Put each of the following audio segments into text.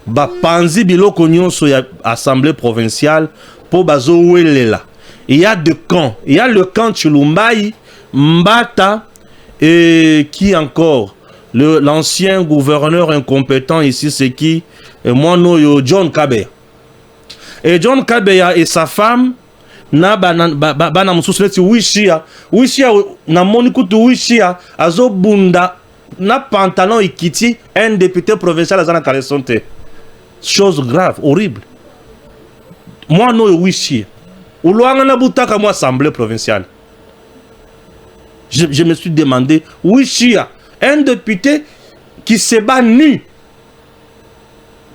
ba panzi biloko nyonso ya assemblée provinciale pour bazo welela. Il y a deux camps. Il y a le camp Chulumbaï, Mbata et qui encore? L'ancien gouverneur incompétent ici, c'est qui? Mono John Kabeya. Et John Kabeya et sa femme na bana mususu wishia na monikutu wishia azo bunda na pantalon ikiti un député provincial azana kalesonte. Chose grave, horrible. Moi no wishia uloanga na butaka moi assemblée provinciale. Je me suis demandé wishia un député qui se bat nu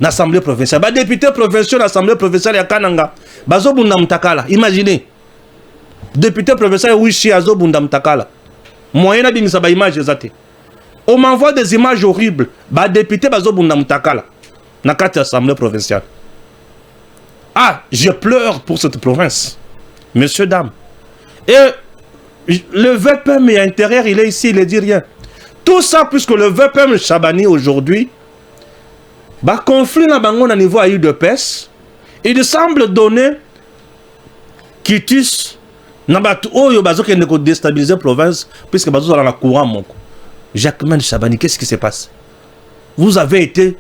l'Assemblée provinciale. Bah, député provincial, l'Assemblée provinciale, il y a Kananga. Bazo Bunda Mtakala. Imaginez. Député provincial, Wishi Azo Bunda Mtakala. Moyen à bimisa ba image zate. On m'envoie des images horribles. Bah, député Bazo Bunda Mtakala. Nakati Assemblée provinciale. Ah, je pleure pour cette province. Messieurs, dames. Et le VPM intérieur, il est ici, il ne dit rien. Tout ça, puisque le VPM Chabani aujourd'hui, bah, conflit na bango na niveau à UDPS, il semble donner quitus na batu oyo bazo qui ne déstabiliser la province puisque bazo dans la courant moko. Jacquemain Chabani, qu'est-ce qui se passe? Vous avez été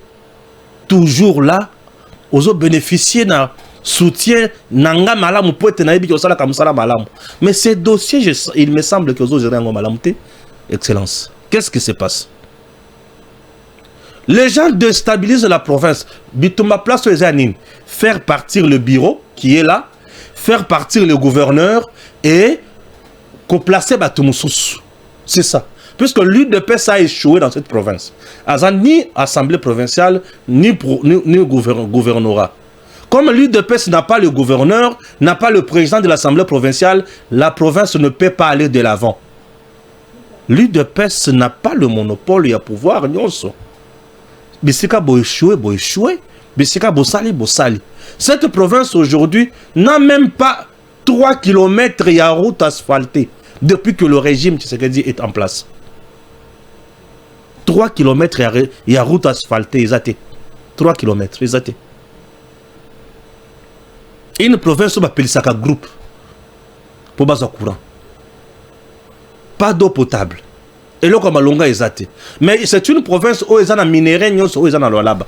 toujours là, aux autres bénéficier d'un soutien nanga malamu poete na ebi osala kamusala malamu. Mais ces dossiers, il me semble que aux autres gérer malamu te. Excellence. Qu'est-ce qui se passe? Les gens déstabilisent la province. Bitumba place aux anines. Faire partir le bureau qui est là, faire partir le gouverneur et placer Batumoussous. C'est ça. Puisque l'UDPS a échoué dans cette province. Azan ni assemblée provinciale, ni gouvernorat. Comme l'UDPS n'a pas le gouverneur, n'a pas le président de l'assemblée provinciale, la province ne peut pas aller de l'avant. L'UDPS n'a pas le monopole et le pouvoir. Bisika bo échoué, Bisika Bossali, Bossali. Cette province aujourd'hui n'a même pas 3 km de route asphaltée depuis que le régime Tshisekedi est en place. 3 km de route asphaltée, exacté. 3 km, exacté. Une province où on appelle ça un groupe pour base courant. Pas d'eau potable. Et là, comme Longa exacté. Mais c'est une province où ils ont un minerai, où ils ont un Loalaba.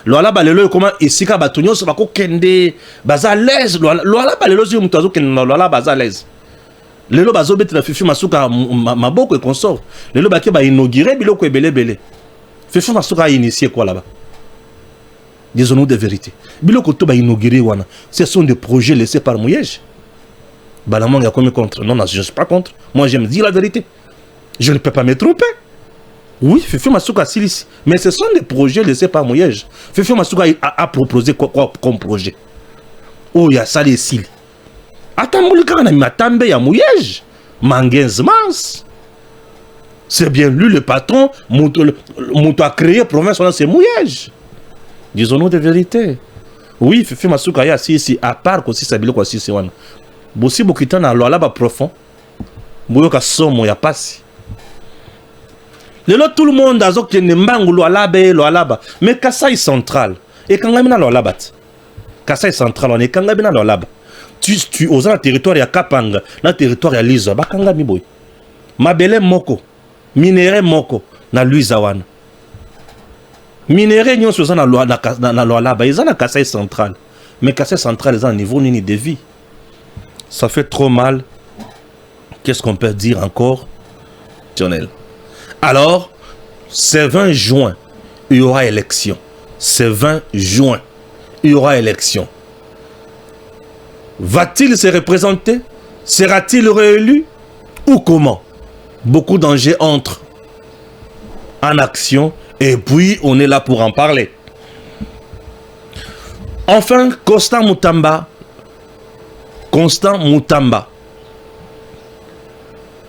Loalaba, le comment ici, quand Batunyo, c'est pas qu'on kende, baza l'aise. Loalaba, le lozi, mutazo kende, Loalaba, baza l'aise. Le lo bazo bête la Fifi Masuka, Maboko et consort. Le lo baké ba inauguré, biloko et belé. Fifi Masuka a initié quoi là-bas? Disons-nous des vérités. Biloko to ba inauguré, wana. Ce sont des projets laissés par Mouyej. Balamang a commis contre. Non, je ne suis pas contre. Moi, j'aime dire la vérité. Je ne peux pas me tromper. Oui, Fifi Masuka Silis. Mais ce sont des projets laissés par Mouyej. Fifi Masuka a proposé quoi comme projet? Oh, il y a ça les Sili. Attends, il y a Mouyej. Manguez Mans. C'est bien lui le patron. Mouto a créé la province, c'est Mouyej. Disons-nous des vérités. Oui, Fifi Masuka y a ici, à part aussi, ça veut dire si c'est one. Bossi Bokitan a l'oalaba profond. Boyoka somo ya passe. Tout le monde a dit que l'oalaba. Mais Kassai central. Et quand on a l'oalaba. Kassai central, on est quand on a l'oalaba. Tu oses le territoire ya Kapanga, le territoire ya Liza, bakanga miboy. Mabele moko, minéré moko na Luiza wana. Minéré nyon soza na l'oalaba, ils ont na Kassai central. Mais Kassai central, ils ont un niveau ni de vie. Ça fait trop mal. Qu'est-ce qu'on peut dire encore, Lionel? Alors, c'est 20 juin, il y aura élection. C'est 20 juin, il y aura élection. Va-t-il se représenter? Sera-t-il réélu? Ou comment? Beaucoup d'enjeux entrent en action et puis on est là pour en parler. Enfin, Constant Mutamba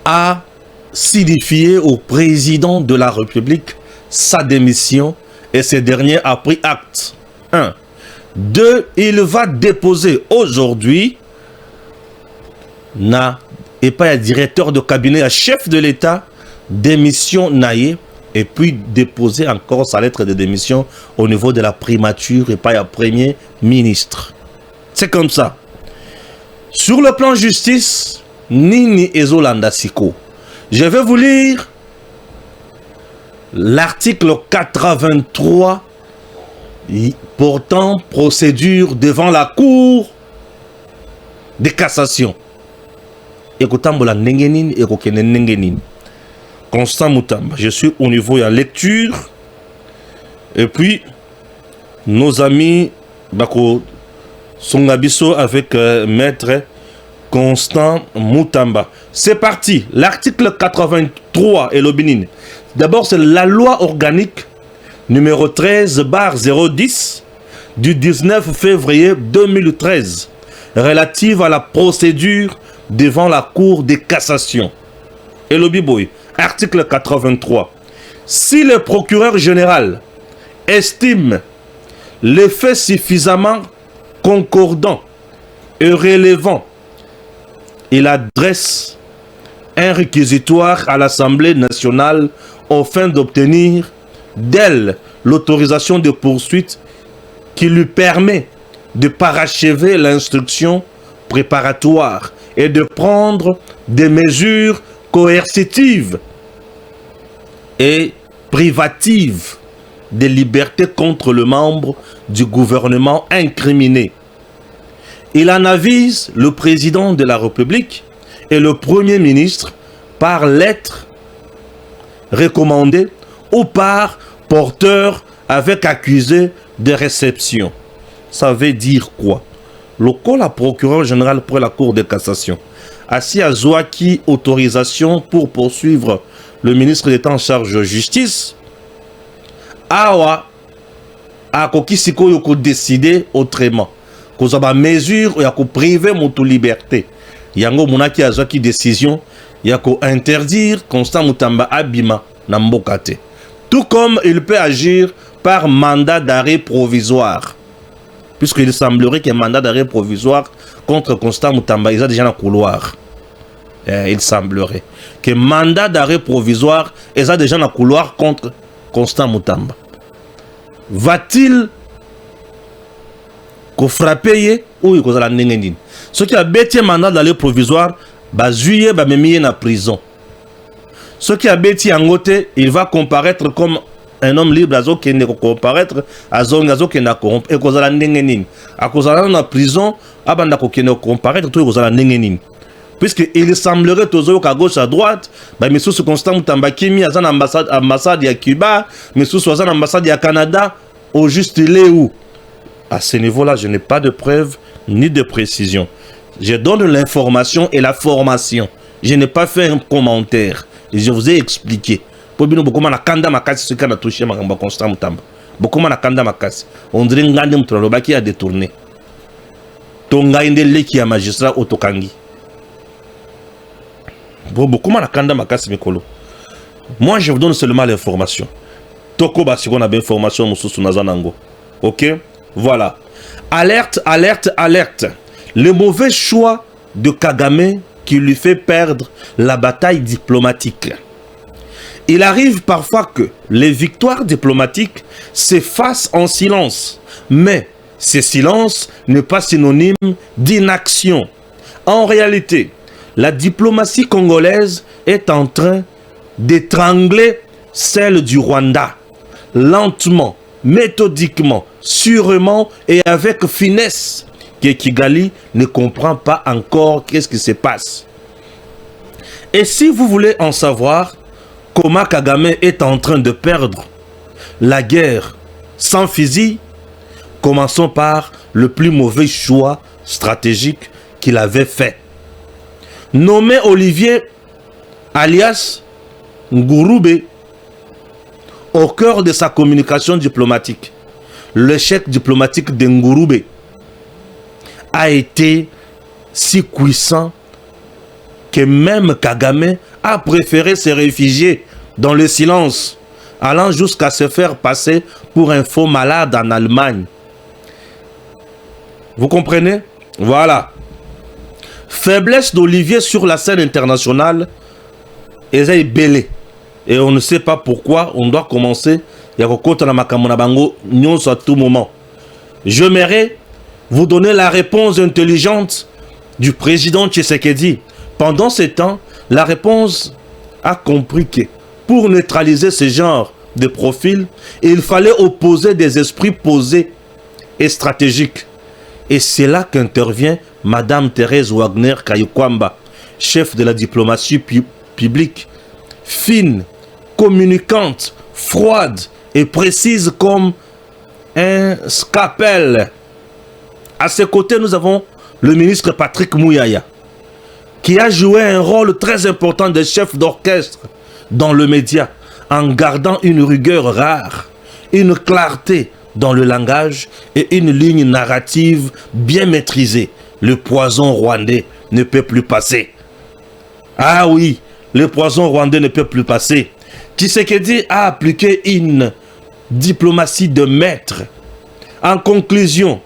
a signifié au président de la République sa démission et ce dernier a pris acte. 1. 2. Il va déposer aujourd'hui et pas un directeur de cabinet, un chef de l'État, démission naïe et puis déposer encore sa lettre de démission au niveau de la primature et pas à premier ministre. C'est comme ça. Sur le plan justice, Nini Ezolanda Siko. Je vais vous lire l'article 83 portant procédure devant la Cour de cassation. Ekotambola nengenin, ekokene nengenin. Constant Moutamba. Je suis au niveau de la lecture. Et puis, nos amis Bako Songabiso avec maître Constant Moutamba. C'est parti. L'article 83 et l'Obinine. D'abord, c'est la loi organique numéro 13/010 du 19 février 2013 relative à la procédure devant la Cour de cassation. Et l'Obiboy. Article 83. Si le procureur général estime les faits suffisamment concordants et relevants, il adresse un réquisitoire à l'Assemblée nationale aux fins d'obtenir d'elle l'autorisation de poursuite qui lui permet de parachever l'instruction préparatoire et de prendre des mesures coercitives et privatives de liberté contre le membre du gouvernement incriminé. Il en avise le président de la République et le premier ministre par lettre recommandée ou par porteur avec accusé de réception. Ça veut dire quoi? Le col à procureur général pour la Cour de cassation. Assis à Zouaki, autorisation pour poursuivre le ministre d'État en charge de justice. Awa, a kokisiko yoko décider autrement. Qu'on a mesure ou yako priver mon liberté. Yango monaki a Zouaki décision, yako interdire Constant Moutamba abima nambokate. Tout comme il peut agir par mandat d'arrêt provisoire. Puisqu'il semblerait qu'un mandat d'arrêt provisoire contre Constant Moutamba, il a déjà un couloir. Il semblerait que mandat d'arrêt provisoire, il a déjà un couloir contre Constant Moutamba. Va-t-il frapper ou il va nengenin? Ce qui a bêté mandat d'arrêt provisoire, bah juillet, bah mis en prison. Ce qui a bêté en côté, il va comparaître comme un homme libre à qui ne comparaître à Zongazo qui n'a corrompu et cause la nengenin. À cause de la prison, abanda qui ne comparaître tout cause la nengenin. Puisqu'il semblerait toujours qu'à gauche à droite, bah mais sous Constant Moutamba Kimi à une ambassade à Cuba, mais sous une ambassade à Canada, au juste il est où? À ce niveau-là, je n'ai pas de preuves ni de précision. Je donne l'information et la formation. Je n'ai pas fait un commentaire. Et je vous ai expliqué. On dirait que qui a détourné. Tonga qui a magistrat Otokangi. Moi, je vous donne seulement l'information. Toko ba si on a bien information mususu nazanango. OK? Voilà. Alerte, alerte, alerte. Le mauvais choix de Kagame qui lui fait perdre la bataille diplomatique. Il arrive parfois que les victoires diplomatiques s'effacent en silence. Mais ce silence n'est pas synonyme d'inaction. En réalité, la diplomatie congolaise est en train d'étrangler celle du Rwanda. Lentement, méthodiquement, sûrement et avec finesse, que Kigali ne comprend pas encore qu'est-ce qui se passe. Et si vous voulez en savoir comment Kagame est en train de perdre la guerre sans fusil, commençons par le plus mauvais choix stratégique qu'il avait fait. Nommé Olivier alias Ngouroubé au cœur de sa communication diplomatique. L'échec diplomatique de Ngouroubé a été si puissant que même Kagame a préféré se réfugier dans le silence, allant jusqu'à se faire passer pour un faux malade en Allemagne. Vous comprenez? Voilà. Faiblesse d'Olivier sur la scène internationale, Esaïe Belé. Et on ne sait pas pourquoi on doit commencer à tout moment. J'aimerais vous donner la réponse intelligente du président Tshisekedi. Pendant ce temps, la réponse a compris que pour neutraliser ce genre de profil, il fallait opposer des esprits posés et stratégiques. Et c'est là qu'intervient Madame Thérèse Wagner Kayukwamba, chef de la diplomatie publique, fine, communicante, froide et précise comme un scalpel. À ses côtés, nous avons le ministre Patrick Mouyaya, qui a joué un rôle très important de chef d'orchestre dans le média, en gardant une rigueur rare, une clarté dans le langage et une ligne narrative bien maîtrisée. Le poison rwandais ne peut plus passer. Ah oui, le poison rwandais ne peut plus passer. Tshisekedi a appliqué une diplomatie de maître. En conclusion,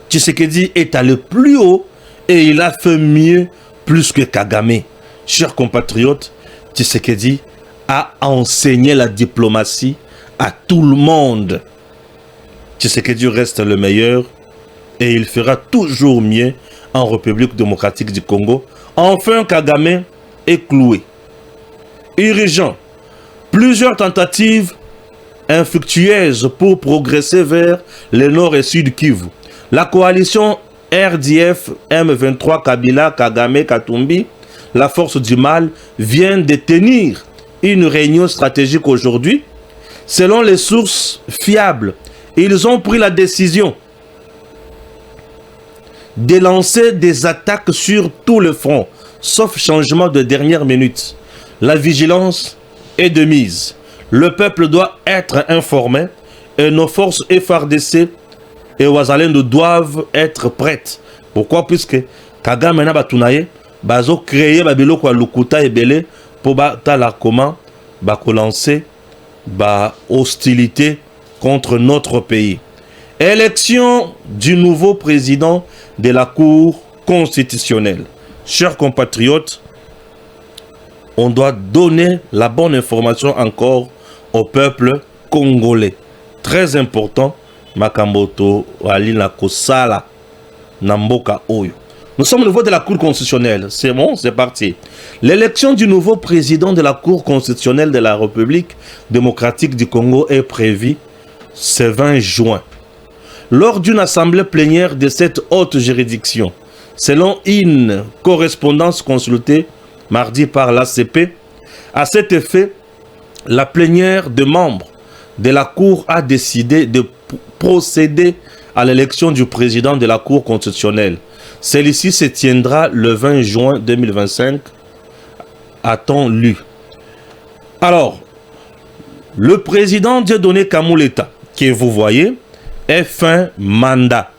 Tshisekedi est allé plus haut et il a fait mieux plus que Kagame. Chers compatriotes, Tshisekedi a enseigné la diplomatie à tout le monde. Tshisekedi reste le meilleur et il fera toujours mieux en République démocratique du Congo. Enfin, Kagame est cloué. Urgent. Plusieurs tentatives infructueuses pour progresser vers le nord et sud Kivu. La coalition RDF, M23, Kabila, Kagame, Katumbi, la force du mal, vient de tenir une réunion stratégique aujourd'hui. Selon les sources fiables, ils ont pris la décision de lancer des attaques sur tout le front, sauf changement de dernière minute. La vigilance est de mise. Le peuple doit être informé et nos forces FARDC et Ouazalendo doivent être prêtes. Pourquoi? Puisque Kagame na batunaye bazo créer babilo kwa lukuta ebele pour batala comment ba lancer ba hostilité contre notre pays. Élection du nouveau président de la Cour constitutionnelle. Chers compatriotes, on doit donner la bonne information encore au peuple congolais. Très important, Makamboto Alina Kosala Namboka Oyo. Nous sommes au niveau de la Cour constitutionnelle. C'est bon, c'est parti. L'élection du nouveau président de la Cour constitutionnelle de la République démocratique du Congo est prévue ce 20 juin. Lors d'une assemblée plénière de cette haute juridiction, selon une correspondance consultée mardi par l'ACP, à cet effet, la plénière de membres de la Cour a décidé de procéder à l'élection du président de la Cour constitutionnelle. Celle-ci se tiendra le 20 juin 2025, a-t-on lu. Alors, le président Dieudonné Kamuleta, que vous voyez, est fin mandat.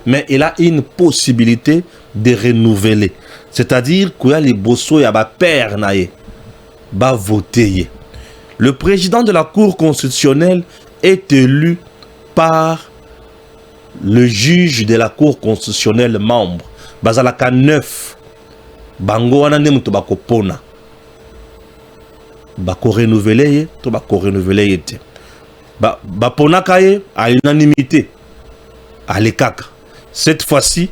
Mais il a une possibilité de renouveler. C'est-à-dire qu'il y a les bosso et les pères qui vont voter. Le président de la Cour constitutionnelle est élu par le juge de la Cour constitutionnelle membre. Bazalaka 9. Bango wana nde muto bakopona. Bako renouveler to bako renouveler te. Bapona kaye à l'unanimité. Alekaka. Cette fois-ci,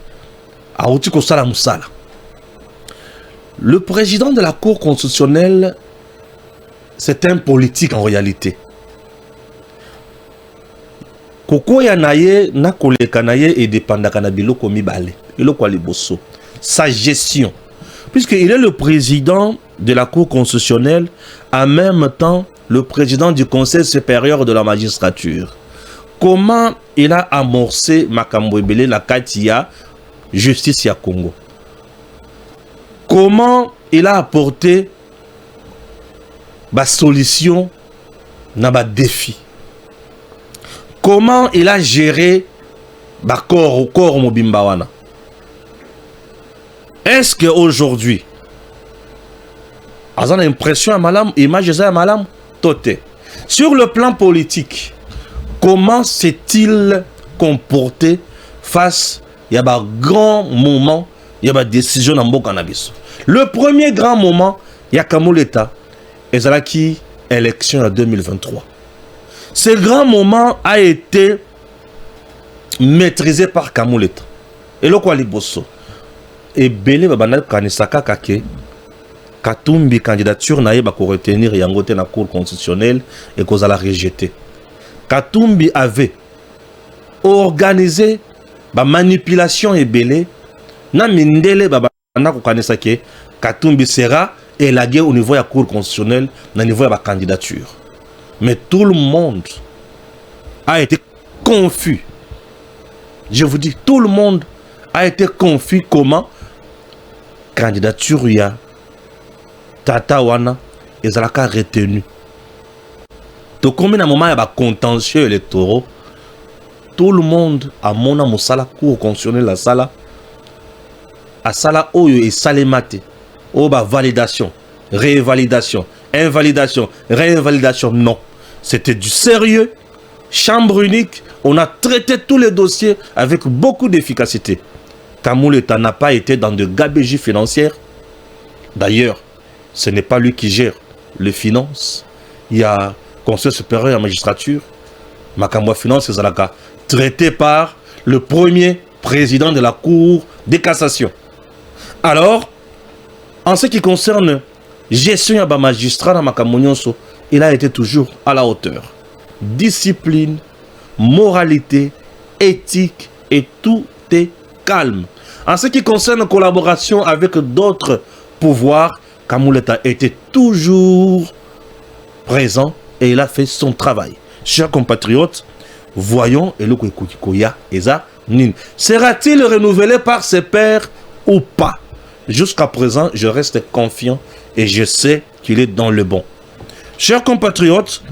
a outi ko sala musala. Le président de la Cour constitutionnelle, c'est un politique en réalité. Koko ya naye na koleka naye et dépendaka na biloko mibale. Biloko liboso. Sa gestion. Puisqu'il est le président de la Cour constitutionnelle, en même temps le président du Conseil supérieur de la magistrature. Comment il a amorcé Makambo Ebele na Katia justice ya Congo? Comment il a apporté la solution na ba défi? Comment il a géré ba corps mobimba wana? Est-ce qu'aujourd'hui, a l'impression à malam, image à malam, toté. Sur le plan politique, comment s'est-il comporté face à un grand moment, il y a une décision dans le cannabis? Le premier grand moment, il y a Kamuleta ezalaki élection en 2023. Ce grand moment a été maîtrisé par Kamuleta. Et le quoi liboso. Et belé babana kanisaka kake Katumbi candidature naye ba ko retenir yangote na cour constitutionnelle et qu'on a la rejeter. Katumbi avait organisé ba manipulation et belé na mindele babana ko kanisa ke Katumbi sera élagué au niveau de la cour constitutionnelle, au niveau de la candidature. Mais tout le monde a été confus. Je vous dis, tout le monde a été confus comment candidature ya Tata Wana et Zalaka retenu. Donc, combien de moments il y a contentieux électoraux, tout le monde a mon amusala cour constitutionnelle la sala, a sala oyo et salemate. Oh bah validation, révalidation, invalidation, réinvalidation, non. C'était du sérieux, chambre unique, on a traité tous les dossiers avec beaucoup d'efficacité. Kamuleta n'a pas été dans de gabegies financières. D'ailleurs, ce n'est pas lui qui gère les finances. Il y a Conseil supérieur en magistrature, Makamwa Finance et Zalaka, traité par le premier président de la Cour des cassations. Alors, en ce qui concerne gestion de magistrat dans Makamonionso, il a été toujours à la hauteur. Discipline, moralité, éthique et tout est calme. En ce qui concerne la collaboration avec d'autres pouvoirs, Kamuleta était toujours présent et il a fait son travail. Chers compatriotes, voyons Eloko Koya Eza Nin. Sera-t-il renouvelé par ses pairs ou pas? Jusqu'à présent, je reste confiant et je sais qu'il est dans le bon. Chers compatriotes,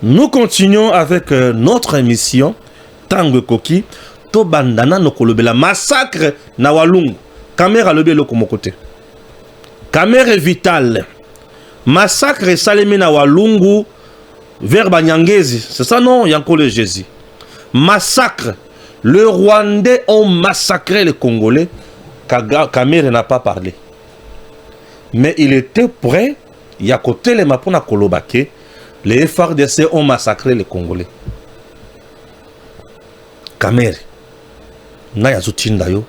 nous continuons avec notre émission Tango Koki. To bandana no kolobela massacre na Walungu. Caméra lobe loko mon côté. Caméra vitale. Massacre salemi na Walungu vers Banyangezi. C'est ça non, Yanko le Jésus. Massacre. Le Rwandais ont massacré les Congolais. Kamere n'a pas parlé. Mais il était prêt. Il y a côté les Mapona Kolobake. Les FARDC ont massacré les Congolais. Kamere. Na ya zutinda yo.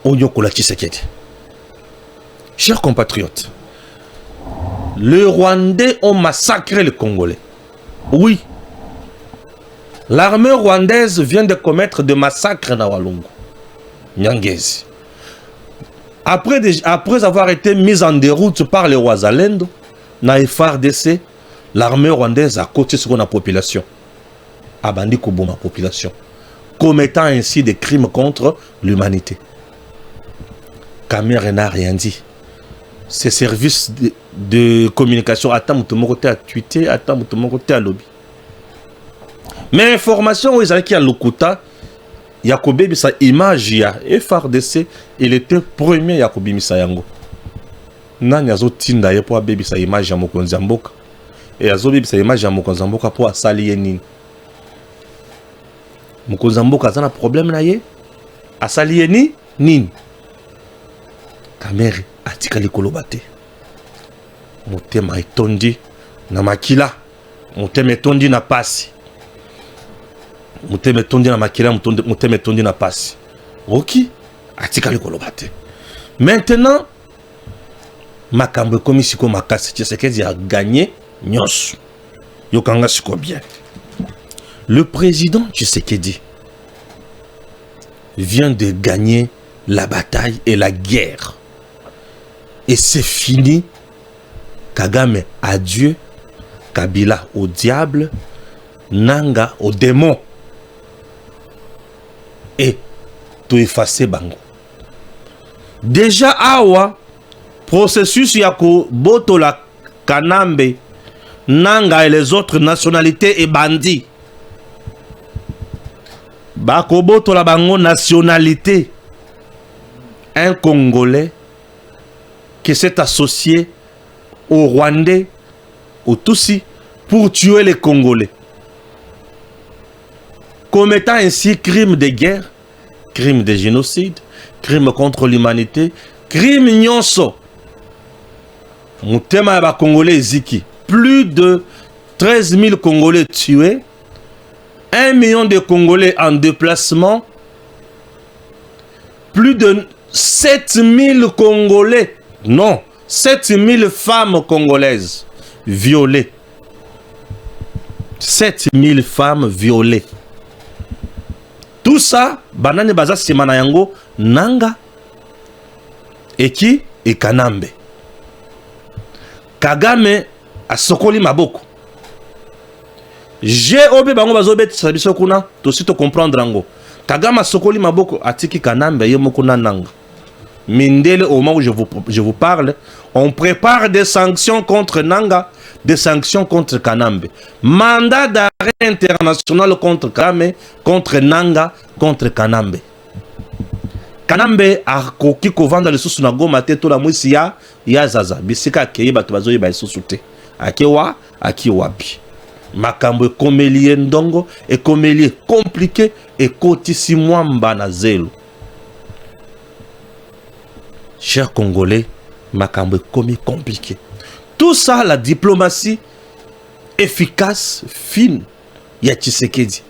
Onyo kola Tshisekedi. Chers compatriotes, les Rwandais ont massacré les Congolais. Oui. L'armée rwandaise vient de commettre des massacres dans Walungu. Nyangezi. Après avoir été mise en déroute par les Wazalendo, na FARDC, l'armée rwandaise a côté sur la population. Abandi Kubuma population. Commettant ainsi des crimes contre l'humanité. Kamere n'a rien dit. Ces services de communication, attends, tout le monde a tweeté, attends, tout le monde a lobby. Mais information, ils allaient à Lokuta, Yakobe Bisa image ya FARDC, il était premier Yakobe Bisa Yango. Nani azo tinda ye pour baby sa image ya mokonzi mboka. Et azo baby sa image ya mokonzi mboka pour asalier nini. Mokonzi mboka azana problème na ye. Asalier ni nini. Kamere atikali kolobate. Motema etondi na makila. Motema etondi na pasi. Motema etondi na makila, motema etondi na pasi. Ok, atikali kolobate. Maintenant, Makambo komi siko makasi Tshisekedi a gagné nyos. Yokanga siko bien. Le président Tshisekedi vient de gagner la bataille et la guerre. Et c'est fini. Kagame à Dieu, Kabila au diable, Nanga au démon. Et tout effacer bango. Déjà awa processus yako botola Kanambe, Nanga et les autres nationalités et bandits. Bako botola bango nationalité. Un Congolais qui s'est associé aux Rwandais, aux Tutsis, pour tuer les Congolais. Commettant ainsi crimes de guerre, crimes de génocide, crimes contre l'humanité, crimes nyonso. Mutema ba Congolais Ziki. Plus de 13 000 Congolais tués. 1 million de Congolais en déplacement. Plus de 7 000 Congolais. Non. 7 000 femmes congolaises violées. 7 000 femmes violées. Tout ça, banane baza simana yango nanga eki et Kanambe. Kagame a sokoli maboko. J'ai obé bango bazobet sabiso kuna to sito comprendre ngo. Kagame a sokoli maboko atiki Kanambe yemokuna nanga. Mindele, au moment où je vous parle, on prépare des sanctions contre Nanga, des sanctions contre Kanambe. Mandat d'arrêt international contre Kagame, contre Nanga, contre Kanambe. Kanambe a koki kovanda le sous na goma te to la mwisi ya zaza. Bisika keye batu bazoye ba sous te. Akewa, akiwabi. Makambo komelie ndongo et komelie compliqué et kotisi mwamba na zelo. Chers Congolais, makambo komi compliqué. Tout ça, la diplomatie efficace, fine, il y a Tshisekedi.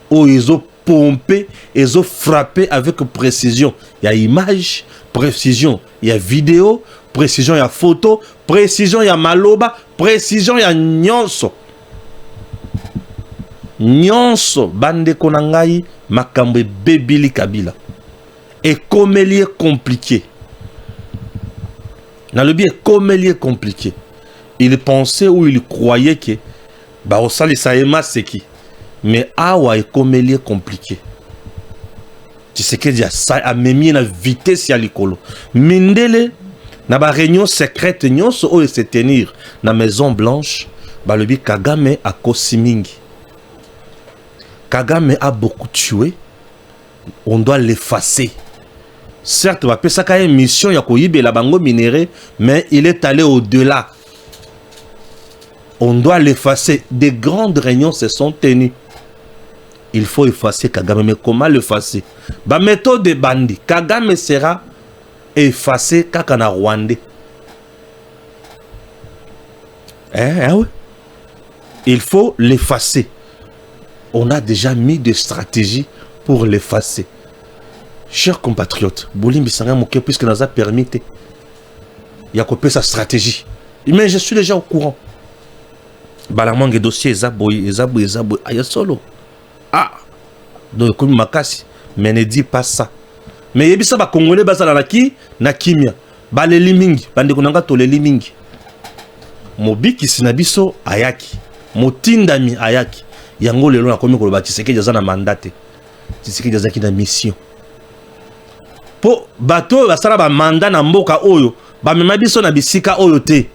Où ils ont pompé, ils ont frappé avec précision. Il y a image, précision, il y a vidéo, précision, il y a photo, précision, il y a maloba, précision, il y a nyonso. Nyonso, bande konangai, makambo bebili kabila. Et comme il est compliqué. Dans le bien, comme il est compliqué, il pensait ou il croyait que Barosali Saema c'est qui. Mais awa est comme il est compliqué. Tu sais que ça a mis la vitesse à l'écolo. Mindele, dans la réunion secrète, nous sommes se tenir dans la Maison Blanche. Le bien Kagame a Kosimingi. Kagame a beaucoup tué. On doit l'effacer. Certes, il va faire une mission, il y a la bango minéré, mais il est allé au-delà. On doit l'effacer. Des grandes réunions se sont tenues. Il faut effacer Kagame. Mais comment l'effacer? La méthode de bandit. Kagame sera effacé kakana Rwandais. Oui. Il faut l'effacer. On a déjà mis des stratégies pour l'effacer. Chers compatriotes, Bolimbi Sanga Mouké, puisque nous a permis, il y a coupé sa stratégie. Mais je suis déjà au courant. Balamang et dossier, Ezaboy, aïe solo. Ah, donc comme Makasi, mais ne dis pas ça. Mais il y a des Congolais, Bazalanaki, Nakimia, Baleli Mingi, Bandekonanga Toleli Mingi. Mobiki Sinabiso, Ayaki, Motindami, Ayaki. Yango le long a commis que Tshisekedi Jazana mandate. Tshisekedi Jazaki na mission. Po bato basala ba mandat na mboka oyo ba mema biso na bisika oyo te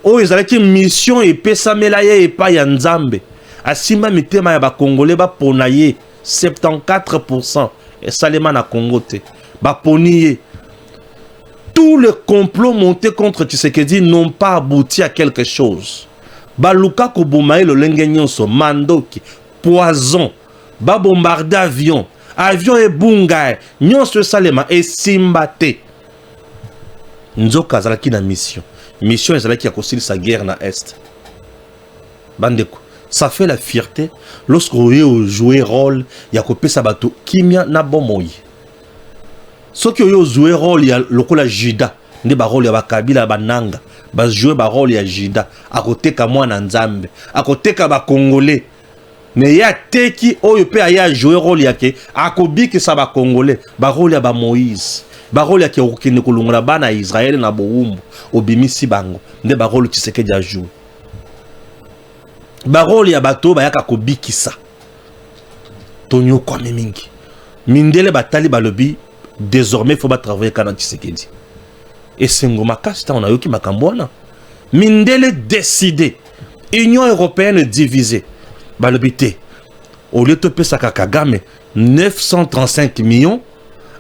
oyo ezalaki mission epesamela ye epa ya Nzambe asimba mitema ya ba Congolais ba pona ye 74% esalema na Congo te ba poni ye. Tous les complots montés contre Tshisekedi n'ont pas abouti à quelque chose. Ba luka ko bomaye le lenge nyonso mandoki poison ba bombarder avion. Avion et bunga, nyon se salema et simbate. Nzoka zalaki na mission. Mission zalaki a construire sa guerre na est. Bandeko, ça fait la fierté lorsque vous jouez rôle ya kopé sabato kimia na bomoi. Ce que vous jouez rôle ya lokola Juda, ne ba rôle ya bakabila bananga, ba jouer ba rôle ya Juda, à côté ka mwana Nzambe, à côté ka ba Congolais. Mais il y a teki oyo pe aya jouer rôle yake akobiki sa ba Congolais ba rôle ya ba Moïse ba rôle yake okene kolongola bana Israël na boumbu obimisi bango nde ba rôle Tshisekedi a jouer ba rôle ya bato ba yaka kobiki sa tonyo kwa mingi mindele batali balobi désormais faut pas travailler kana Tshisekedi et sengoma kasta on a yoki makambwana mindele décidé Union européenne divisée. Balobité. Au lieu de payer Kagame 935 millions,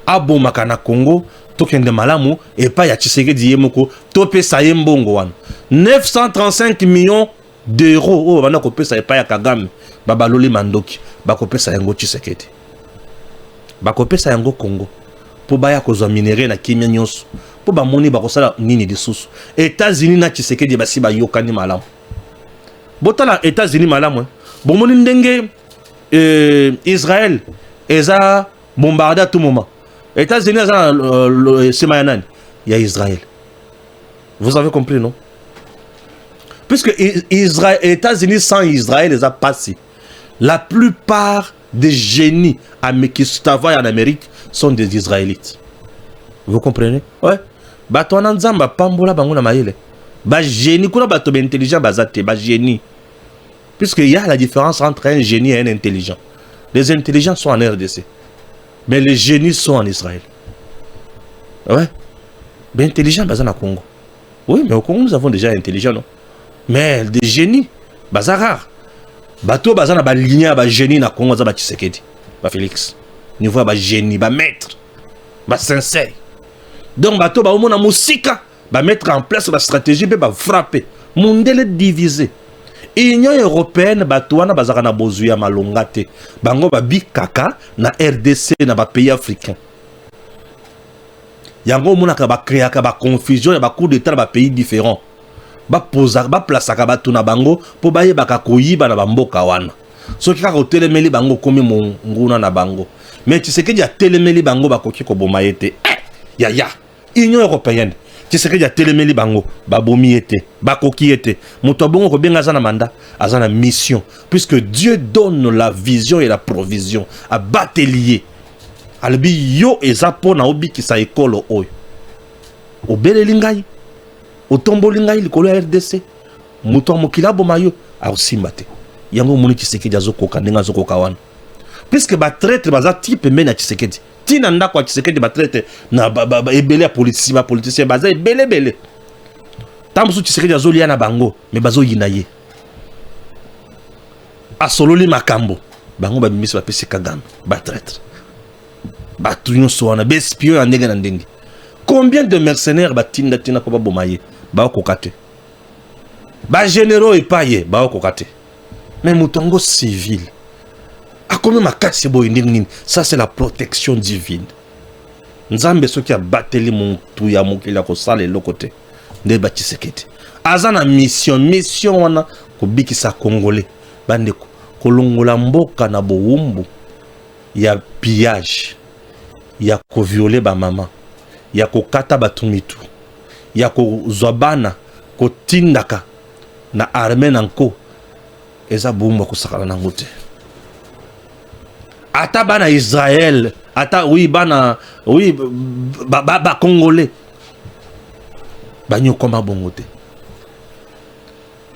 à Bomakana Congo, token de malamu, et pas ya Tshisekedi Yemoko, topé sa yembongo wan. 935 millions d'euros, oh, bana kopé sa pas ya Kagame, babaloli mandoki, bakopé sa yango Tshisekedi. Bakopé sa yango Congo, pour baya kozwa minéré na kimia nyonso, pour bamoni bakosala nini lisusu. États-Unis na Tshisekedi basi ba yokani malamu. Botala États-Unis malamu. Bomoni ndenge Israël eza bombardé à tout moment. États-Unis c'est mayanani. Il y a Israël. Vous avez compris, non? Puisque Israël, États-Unis sans Israël les a passé. La plupart des génies qui travaillent en Amérique sont des Israélites. Vous comprenez? Ouais. Bato ananzamba pambola bango na maele. Ba génie kuna bato ba intelligent bazate ba génie. Puisqu'il y a la différence entre un génie et un intelligent. Les intelligents sont en RDC. Mais les génies sont en Israël. Ouais. Ben intelligent bazan à Congo. Oui, mais au Congo nous avons déjà intelligent, non? Mais des génies, bazar rare. Bato bazan ba ligne ba génie na Congo za ba Tshisekedi. Ba Félix. Niveau ba génie, ba maître, ba sincère. Donc bato ba omona musika, ba mettre en place la stratégie ba frapper. Mondele divisé. Union européenne bato wana bazaka na bozuya malongate. Bango ba bikaka na RDC na ba pays africains. Yango mona ka ba créer ka ba confusion ba coup d'état ba pays différents. Ba posa ba place ka ba tuna bango po ba ye baka koyiba na ba mboka wana. So kika ko telemeli bango komi nguna na bango. Mais tu sais que ya telemeli bango ba koki ko boma yete. Ya Union européenne. Tu sais que ya telemeli bango ba bomi yete, ba koki yete. Muto bongo ko benga za na manda, aza na mission puisque Dieu donne la vision et la provision à batelier. Albi yo ezapo na obi ki sa ekolo oyo. Obeleli ngai. Otomboli ngai likolo ya RDC. Muto mokila boma yo a osimba te. Yango moni Tshisekedi azokoka ndenga azokoka wana. Puisque ba traître baza type mena Tshisekedi. Tina ndako ya Tshisekedi ba traître na ebele ya politicien baza ebele. Tambusu Tshisekedi azolia na bango mais bazo yina ye. Asololi makambo. Bango ba bimisi ba pesi kagame ba traître. Batunion soana bespion en ndenge na ndenge. Combien de mercenaires batinda tina ko ba bomaye ba kokate. Ba généraux epaye ba kokate. Mais mutongo civil. A combien makasi boy ndenge ça c'est la protection divine. Nzambe soki a bateli muntu ya mokila ko sala lokote. Nde ba Tshisekedi. Azana mission wana ko bikisa congolais. Bandeko kolongola mboka na boumbu ya pillage. Ya ko violer ba maman. Ya ko kata batumitu. Ya ko zobana ko tindaka na armée nanko. Eza boumba ko sakala nango te. Ata bana Israël, ata oui bana oui ba congolais. Banyo koma bongo te.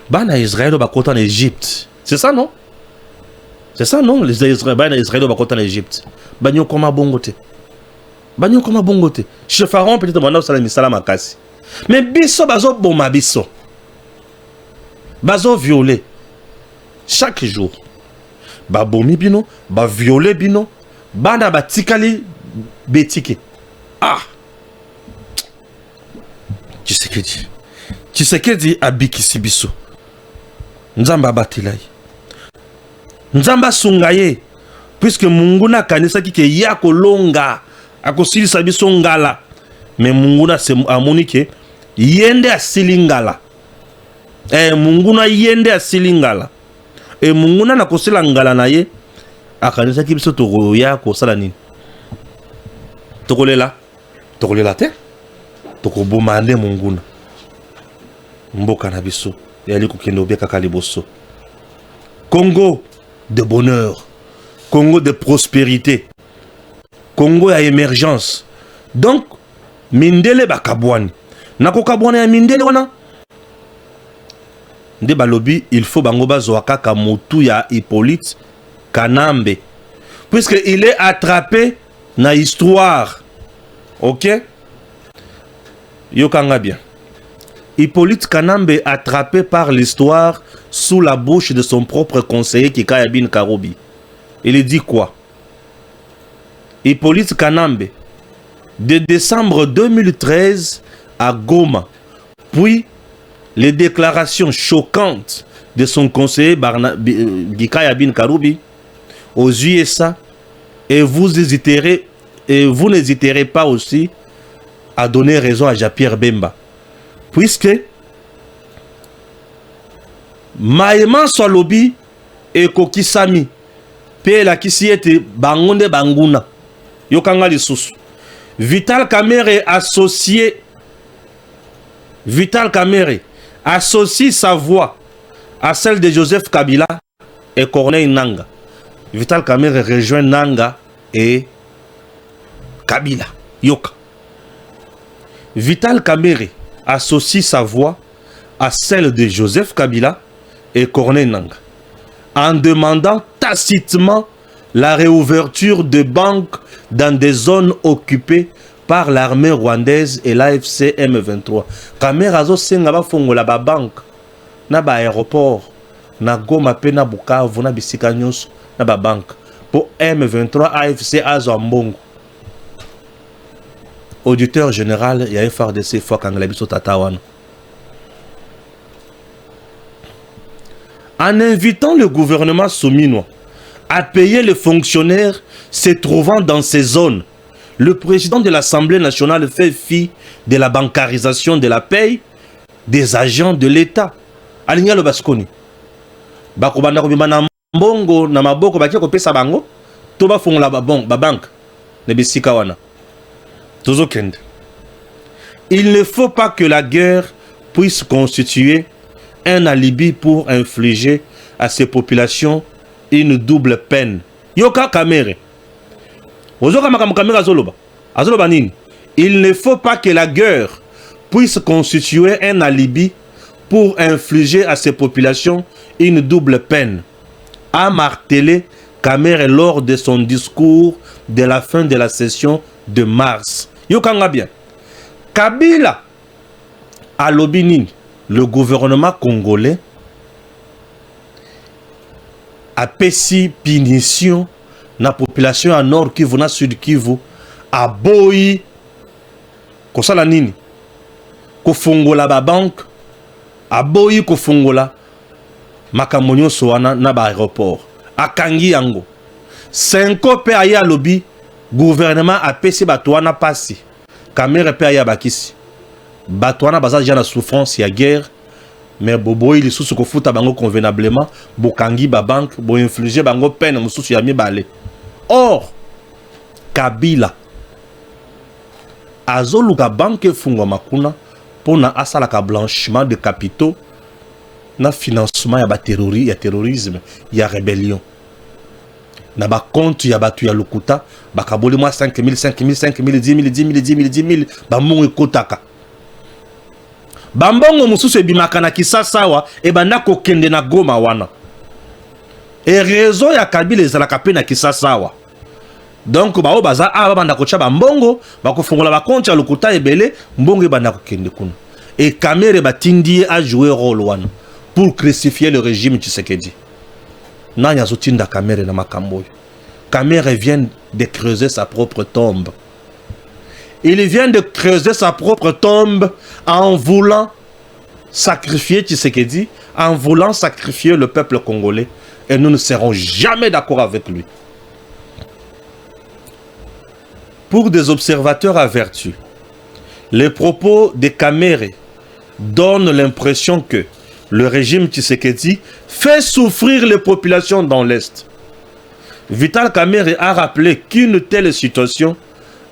Bana Israël ba kota en Égypte. C'est ça non? C'est ça non? Les Israéliens bana Israël ba kota en Égypte. Banyo koma bongo te. Banyo koma bongo te. Chez Pharaon peut-être bana sala misala makasi. Mais biso bazo boma biso. Bazo violer chaque jour. Ba bomi bino, ba violer bino, banda ba tikali betike. Ah. Tshisekedi abikisi biso. Nzamba batilai. Nzamba sungaye. Puisque munguna kanisa ki ke ya kolonga akosilisa biso ngala. Mais munguna se amonike yende asilingala. Munguna yende asilingala. Et munguna na kosela ngala na ye akanisa ki biso toko ya kosala nini tokolela te toko bomande munguna mboka na biso yali kokende obeka kaliboso. Congo de bonheur, Congo de prospérité, Congo ya émergence. Donc mindele bakabwani na kokabwana ya mindele wana nde balobi il faut bango bazwa kaka motu ya Hippolyte Kanambe puisque il est attrapé na histoire. OK? Yokanga bien. Hippolyte Kanambe attrapé par l'histoire sous la bouche de son propre conseiller Kikaya Bin Karoubi. Il dit quoi? Hippolyte Kanambe de décembre 2013 à Goma, puis les déclarations choquantes de son conseiller Kikaya Bin Karoubi aux USA, et vous n'hésiterez pas aussi a donné raison à Jean-Pierre Bemba. Puisque Maïman Swalobi et Kokisami, Pe la Kisiete Bangonde Banguna, Yokanga Lisusu. Vital Kamerhe associé, Vital Kamerhe associe sa voix à celle de Joseph Kabila et Corneille Nanga. Vital Kamerhe rejoint Nanga et Kabila. Yoka. Vital Kamerhe associe sa voix à celle de Joseph Kabila et Corneille Nanga en demandant tacitement la réouverture de banques dans des zones occupées par l'armée rwandaise et l'AFC M23. Kamerhe azo senga ba fongola ba banque na ba aéroport na Goma pe na Bukavu na bisika nyonso na ba banque pour M23 AFC Azambongo. Auditeur général, il y a FRDC fois quand la biso tatawana. En invitant le gouvernement souminois à payer les fonctionnaires se trouvant dans ces zones, le président de l'Assemblée nationale fait fi de la bancarisation de la paye des agents de l'État. Alinga lo baskoni. Bako banda ko bimana mbongo na maboko bakia ko pesa bango to ba fongola ba banque ne bisika wana. Il ne faut pas que la guerre puisse constituer un alibi pour infliger à ces populations une double peine. Yoka Kamerhe. Il ne faut pas que la guerre puisse constituer un alibi pour infliger à ces populations une double peine, a martelé Kamerhe lors de son discours de la fin de la session de mars. Yokanga bien. Kabila à Lobinine, le gouvernement congolais a pesi punition na population à Nord Kivu na Sud Kivu a boyi kosala nini kofungola ba banque a boyi kofungola makambo nyonso wana na ba aéroport akangi yango 5 pe aya lobi gouvernement a pesi bato wana pasi Kamerhe pe aya bakisi bato wana baza ja na souffrance ya guerre mais boboyi lisusu kofuta bango convenablement bokangi ba banque bo infliger bango peine mususu ya mibale. Or Kabila azoluka banque fungwa makuna pona asalaka blanchiment de capitaux na financement ya terrorisme ya rébellion na ba compte ya batu ya lokuta bakaboli mwa 5 000 10 000 ba mongo kotaka bambongo mususu ebimaka na Kisasawa e banda kokende na Goma wana e réseau ya Kabila ezalaka pe na Kisasawa. Donc bao baza aba banda kocha bambongo bakofungola ba compte ya lokuta ebele mbongo e banda kokende kuna et Kamerhe batindi a jouer rôle wana pour crucifier le régime Tshisekedi. Nanya zotinda Kamerhe na makambo. Kamerhe vient de creuser sa propre tombe. Il vient de creuser sa propre tombe en voulant sacrifier Tshisekedi, en voulant sacrifier le peuple congolais. Et nous ne serons jamais d'accord avec lui. Pour des observateurs avertis, les propos de Kamerhe donnent l'impression que le régime Tshisekedi fait souffrir les populations dans l'Est. Vital Kamerhe a rappelé qu'une telle situation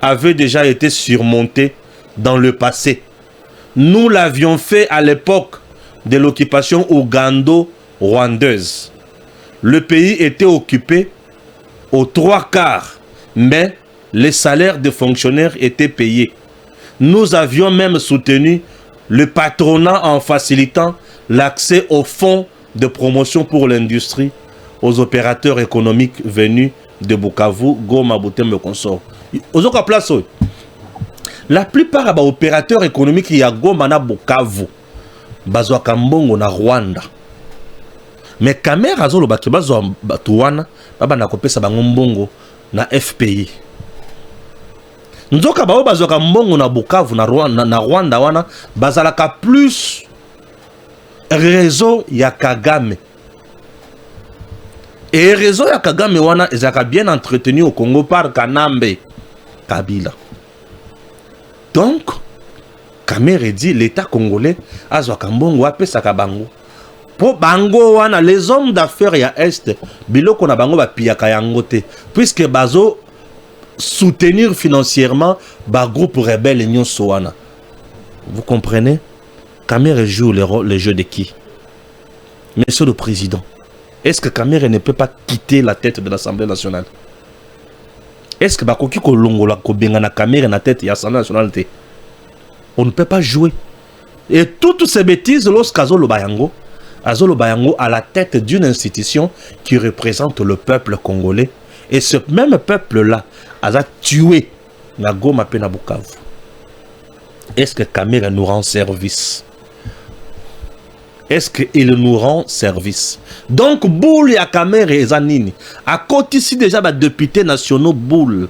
avait déjà été surmontée dans le passé. Nous l'avions fait à l'époque de l'occupation ougando-rwandaise. Le pays était occupé aux 3/4, mais les salaires des fonctionnaires étaient payés. Nous avions même soutenu le patronat en facilitant l'accès aux fonds de promotion pour l'industrie aux opérateurs économiques venus de Bukavu, Goma, Butembo, consort. La plupart des opérateurs économiques qui y a Goma na Bukavu, bazwa kambongo na Rwanda. Mais Kamerhe azolo baki bazwa batuwana, baba na kopesa bango mbongo na FPI. Nzoka bao bazwa kambongo na Bukavu na Rwanda wana, bazalaka plus réseau ya Kagame. Et réseau ya Kagame wana ezaka bien entretenu au Congo par Kanambe Kabila. Donc, Kamere dit l'État congolais a Zwakambongo apesaka bango. Pour bango wana les hommes d'affaires ya est biloko na bango ba piyaka yango te puisque bazo soutenir financièrement ba groupe rebelle nyonso wana. Vous comprenez? Kamere joue le jeu de qui? Monsieur le Président, est-ce que Kamere ne peut pas quitter la tête de l'Assemblée nationale? Est-ce que bakoki ko longola ko benga na Kamere na tête de l'Assemblée nationale te? On ne peut pas jouer. Et toutes ces bêtises lorsqu'Azolo Bayango à la tête d'une institution qui représente le peuple congolais. Et ce même peuple-là a tué Nagoma Pena Bukavu. Est-ce que Kamere nous rend service? Est-ce qu'il nous rend service? Donc, Boule et Kamere et Zanini, à côté ici déjà, députés nationaux Boule.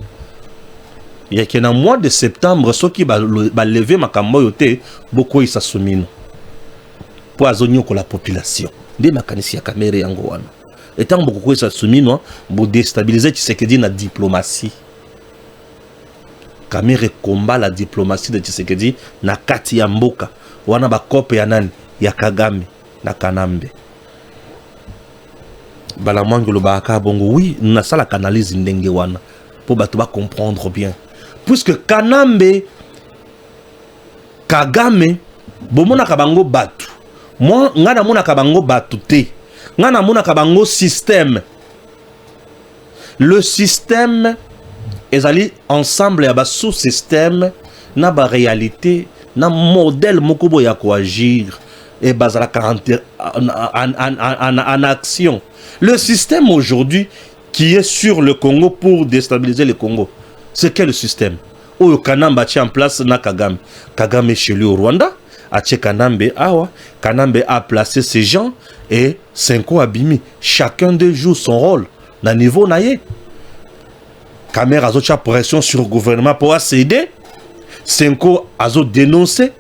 Il y a qu'un mois de septembre, ceux qui va lever ma camoyote, beaucoup ils s'assument. Pour azonyo la population. Des mécanismes à Kamere et Angoana. Et tant beaucoup ils s'assument, pour déstabiliser Tshisekedi na diplomatie. Kamere combat la diplomatie de Tshisekedi na kati ya mboka. Wana ba kope ya nani? Ya Kagame na Kanambe. Balamango lo baka bongo oui, na sala canalise ndenge wana pour bato ba comprendre bien. Puisque Kanambe Kagame bomona kabango batu. Moi ngana mona kabango batu te. Ngana mona kabango système. Le système ezali ensemble ya ba sous-système na ba réalité na modèle mokobo ya ko agir et bazala en action. Le système aujourd'hui qui est sur le Congo pour déstabiliser le Congo, c'est quel système? Oyo Kanambe a en place na Kagame. Kagame chez lui au Rwanda, a tché Kanambe awa. Kanambe a placé ces gens et Senko Abimi. Chacun d'eux joue son rôle. Na niveau naïe. Kamere a fait pression sur le gouvernement pour céder. Senko a dénoncé.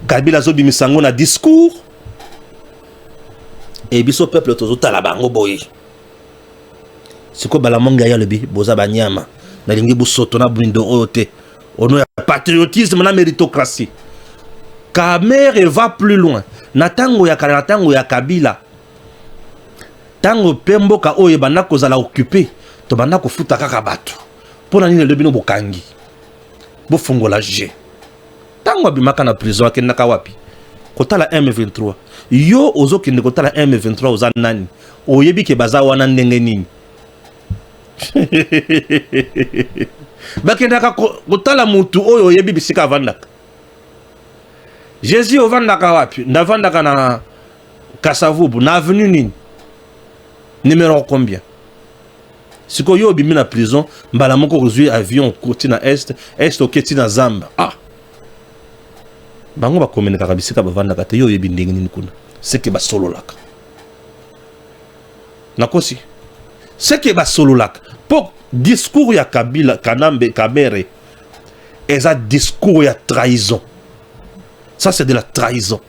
Kabila a bimisango na discours. Et biso peuple tozo talabango boy. C'est quoi balamonga ya lebi boza banyama. Na lingi busoto na buindo ote. Ono ya patriotisme na méritocratie. Kamere va plus loin. Na tango ya Kala, na tango ya Kabila. Tango pemboka oye banda kozala occupé. To banda ko futa kaka bato. Pona nini lebi no bokangi. Bo fongola G. Tango abimaka na prison akenaka wapi. Kota la M23. Yo ozo kende kota la M23 oza nani. Oyebi ke baza wana ndenge nini. Bakendaka kota la mutu oyo oyebi bisika vandaka. Jésus ovandaka wapi. Navandaka na Kasavubu. Na avenue nini. Numéro combien. Siko yo obimi na prison. Mbala moko kozui avion koti na est. Est oketi na Zamba. Ah. Bango ba komeneka kabisika bavandaka te yo yebi ndenge nini kuna. C'est que ba solo laka. Nakosi. C'est que ba solo laka. Pour discours ya Kabila, Kanambe, Kamere, et ça discours ya trahison. Ça c'est de la trahison.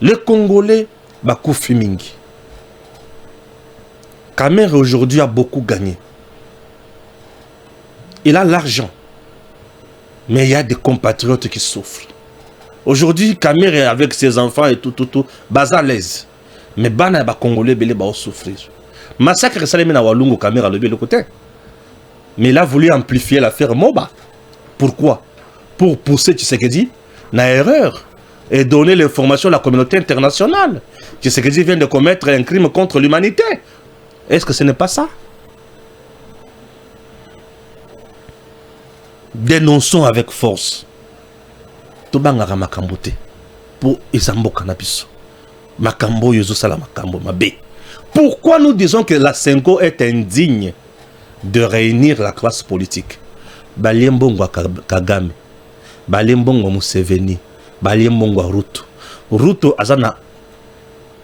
Les Congolais ba koufi mingi. Kamere aujourd'hui a beaucoup gagné. Il a l'argent. Mais il y a des compatriotes qui souffrent. Aujourd'hui, Kamere avec ses enfants et tout, bas à l'aise. Mais bana ba Congolais belé ba souffrir. Massacre Salemi na Walungu Kamere à le côté. Mais il a voulu amplifier l'affaire Moba. Pourquoi? Pour pousser Tshisekedi na erreur et donner l'information à la communauté internationale. Tshisekedi vient de commettre un crime contre l'humanité. Est-ce que ce n'est pas ça? Dénonçons avec force. Tobangara makambo te pour ezamboka na biso makambo yozo sala makambo mabe. Pourquoi nous disons que la Senko est indigne de réunir la classe politique? Baliembongo Kagame, Baliembongo Museveni, Baliembongo Ruto. Ruto azana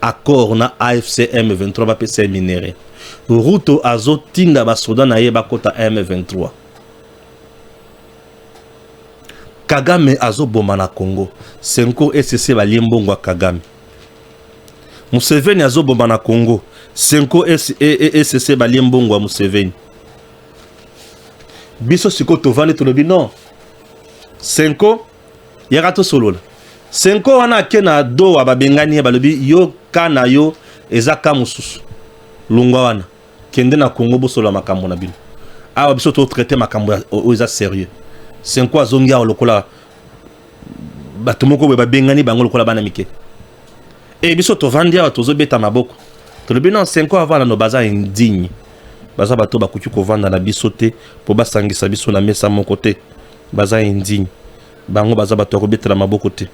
accord na AFC M23 ba PC minéré. Ruto azo tinga basoda na yeba kota M23. Kagame azo boma na Congo. Senko SC baliembongo Kagame. Museveni azo boma na Congo. Senko SC baliembongo Museveni. Biso siko tovane tolobi non. Senko yaka to solo 5 ans wana kena do ababengani balobi yo kana yo ezaka mususu lungwa wana kende na Congo bosolo makambo na bino awa biso to traiter makambo oza sérieux 5 ans zongia lokola batumoko be babengani bango lokola bana mike et biso to vandia tozo beta maboko to lobi non 5 ans avant no baza indigne baza bato bakuki ko vanda na biso te po basangisa biso na mesa mon côté baza indigne bango baza bato ko betela maboko te